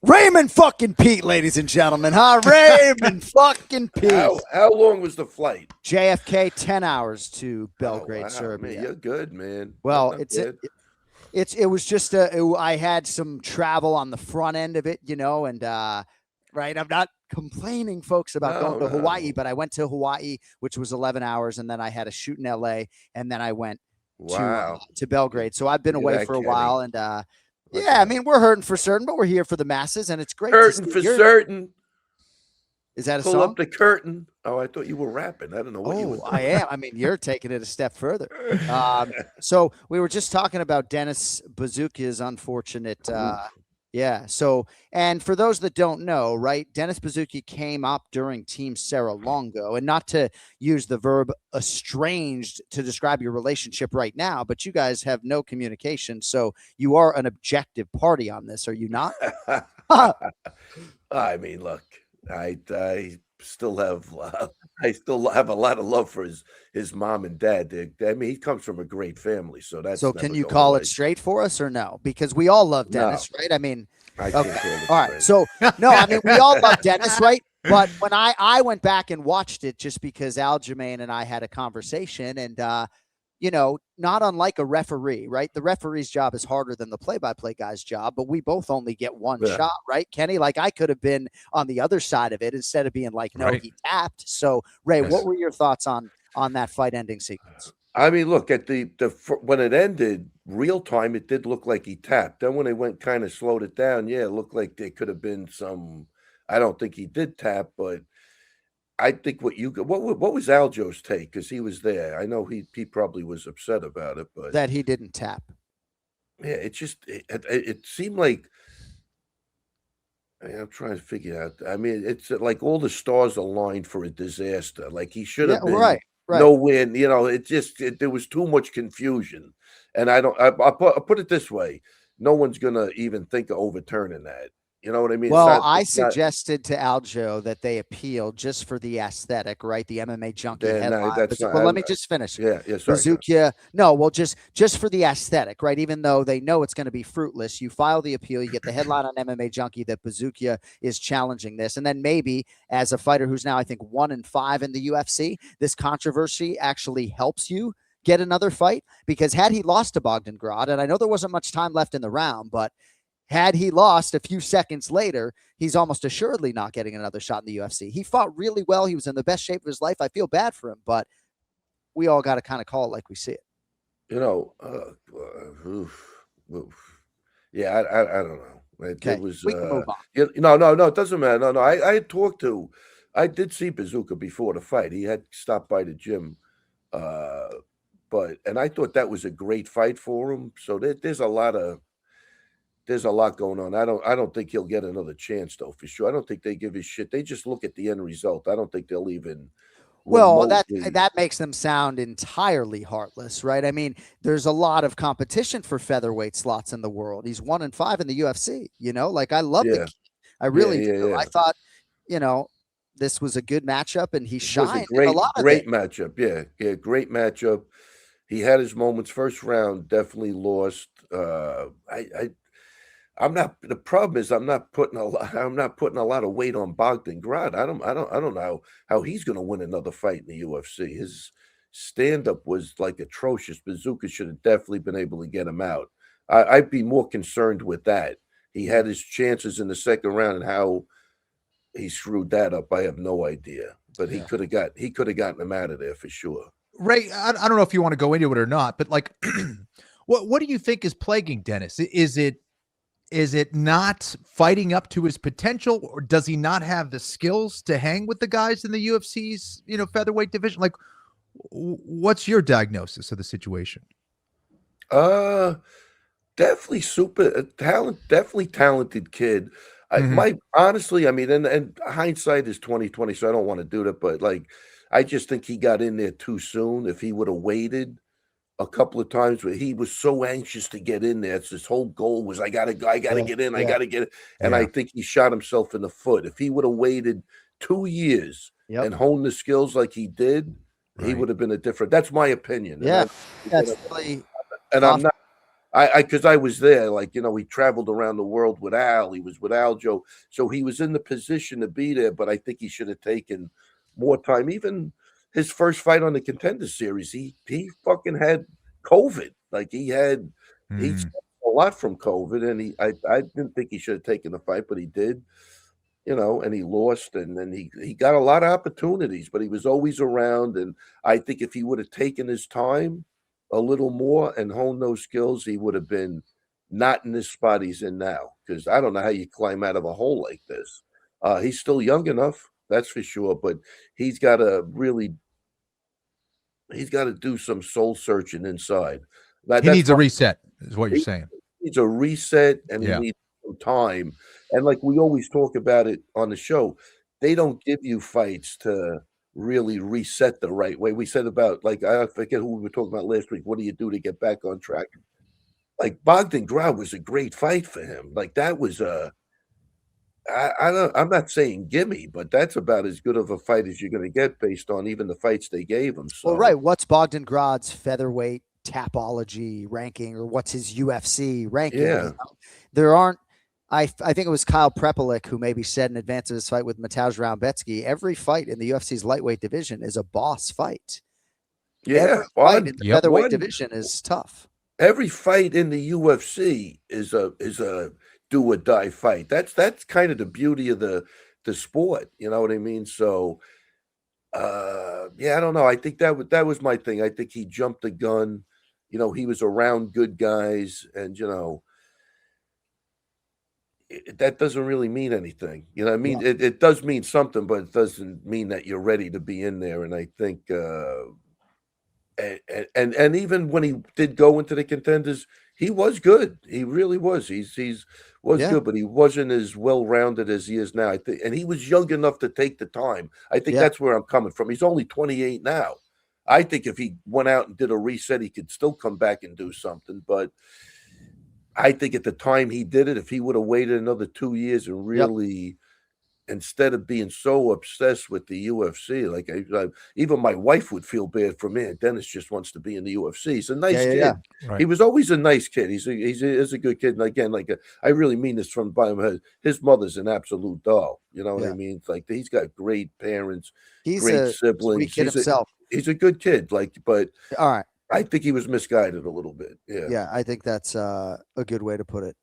Raymond fucking Pete, ladies and gentlemen, huh? Raymond fucking Pete. How long was the flight? JFK, 10 hours to Belgrade, wow, Serbia. Man, you're good, man. Well, good. it was just I had some travel on the front end of it, and right, I'm not complaining, folks, about going to Hawaii, but I went to Hawaii, which was 11 hours, and then I had a shoot in LA, and then I went to Belgrade. So I've been away for a while, and yeah, I mean, we're hurting for certain, but we're here for the masses, and it's great. Hurting for certain. Is that a song? Pull up the curtain. Oh, I thought you were rapping. I don't know what you were doing. I am. I mean, you're taking it a step further. So we were just talking about Dennis Buzukja's unfortunate. Yeah. So, and for those that don't know, right, Dennis Buzukja came up during Team Sarah Longo, and not to use the verb estranged to describe your relationship right now, but you guys have no communication. So you are an objective party on this, are you not? I mean, look, I still have a lot of love for his mom and dad. I mean, he comes from a great family, so that's so. Can you call it straight for us or no? Because we all love Dennis, right? I mean, okay. All right. So no, I mean, we all love Dennis, right? But when I went back and watched it, just because Aljamain and I had a conversation, and not unlike a referee, right? The referee's job is harder than the play-by-play guy's job, but we both only get one shot, right, Kenny? Like, I could have been on the other side of it instead of being like, no, he tapped. So, Ray, what were your thoughts on that fight-ending sequence? I mean, look, at the when it ended, real time, it did look like he tapped. Then when they went kind of slowed it down, yeah, it looked like there could have been some. I don't think he did tap, but I think what was Aljo's take, because he was there. I know he probably was upset about it, but that he didn't tap. Yeah, it seemed like. I'm trying to figure out. I mean, it's like all the stars aligned for a disaster. Like he should have been right. nowhere. There was too much confusion, and I'll put it this way: no one's gonna even think of overturning that. You know what I mean? Well, I suggested to Aljo that they appeal just for the aesthetic, right? The MMA junkie headline. Let me just finish. Yeah. Sorry. Buzukja. No, well, just for the aesthetic, right? Even though they know it's going to be fruitless, you file the appeal, you get the headline on MMA Junkie that Buzukja is challenging this, and then maybe as a fighter who's now, I think, 1-5 in the UFC, this controversy actually helps you get another fight, because had he lost to Bogdan Grad, and I know there wasn't much time left in the round, but had he lost a few seconds later, he's almost assuredly not getting another shot in the UFC. He fought really well. He was in the best shape of his life. I feel bad for him, but we all got to kind of call it like we see it. Yeah, I don't know. It was. We can move on. No, it doesn't matter. No. I did see Buzukja before the fight. He had stopped by the gym, and I thought that was a great fight for him. So there's a lot going on. I don't think he'll get another chance, though, for sure. I don't think they give a shit. They just look at the end result. I don't think they'll even. Well, that makes them sound entirely heartless, right? I mean, there's a lot of competition for featherweight slots in the world. He's 1-5 in the UFC. Like, I love the kid. I really do. Yeah. I thought, this was a good matchup, and he shined in a lot of great matchup. Yeah, great matchup. He had his moments. First round, definitely lost. I'm not. The problem is I'm not putting a lot of weight on Bogdan Grad. I don't know how he's going to win another fight in the UFC. His stand-up was like atrocious. Buzukja should have definitely been able to get him out. I'd be more concerned with that. He had his chances in the second round, and how he screwed that up, I have no idea. But he could have gotten him out of there for sure. Ray, I don't know if you want to go into it or not, but like, what do you think is plaguing Dennis? Is it not fighting up to his potential, or does he not have the skills to hang with the guys in the UFC's, featherweight division? Like, what's your diagnosis of the situation? Definitely super definitely talented kid. Honestly, I mean, and hindsight is 2020, so I don't want to do that, but like, I just think he got in there too soon. If he would have waited a couple of times, where he was so anxious to get in there. It's his whole goal was, I gotta get in, I gotta get it. And I think he shot himself in the foot. If he would have waited 2 years and honed the skills like he did, he would have been a different. That's my opinion. Yeah, and I'm not Because I was there, like, he traveled around the world with Al. He was with Aljo, so he was in the position to be there. But I think he should have taken more time. Even his first fight on the Contender Series, he fucking had COVID. Like he suffered a lot from COVID, and I didn't think he should have taken the fight, but he did. And he lost, and then he got a lot of opportunities, but he was always around. And I think if he would have taken his time a little more and honed those skills, he would have been not in this spot he's in now. Because I don't know how you climb out of a hole like this. He's still young enough, that's for sure, but he's got to do some soul searching inside. He needs a reset, is what you're saying. He needs a reset, and Yeah. he needs some time. And like we always talk about it on the show, they don't give you fights to really reset the right way. We said about, like, I forget who we were talking about last week. What do you do to get back on track? Like Bogdan Grad was a great fight for him. Like that was I'm not saying gimme, but that's about as good of a fight as you're going to get based on even the fights they gave him. So. Well, right. What's Bogdan Grad's featherweight tapology ranking, or what's his UFC ranking? Yeah. There aren't. I think it was Kyle Prepelik who maybe said in advance of his fight with Mateusz Raumbetsky, every fight in the UFC's lightweight division is a boss fight. Yeah, every fight in the featherweight division is tough. Every fight in the UFC is a do or die fight. That's kind of the beauty of the sport. You know what I mean? So, I don't know. I think that was my thing. I think he jumped the gun. He was around good guys, and that doesn't really mean anything. You know what I mean? Yeah. It does mean something, but it doesn't mean that you're ready to be in there. And I think, and even when he did go into the contenders, he was good. He really was. He's good, but he wasn't as well-rounded as he is now. I think, and he was young enough to take the time. I think that's where I'm coming from. He's only 28 now. I think if he went out and did a reset, he could still come back and do something. But I think at the time he did it, if he would have waited another 2 years and really, instead of being so obsessed with the UFC, like even my wife would feel bad for me. Dennis just wants to be in the UFC. He's a nice kid. Yeah. Right. He was always a nice kid. He's a good kid. And again, I really mean this from the bottom of my head. His mother's an absolute doll. You know what I mean? It's like he's got great parents, great siblings. Sweet kid himself. He's a good kid. But all right. I think he was misguided a little bit. Yeah. Yeah, I think that's a good way to put it.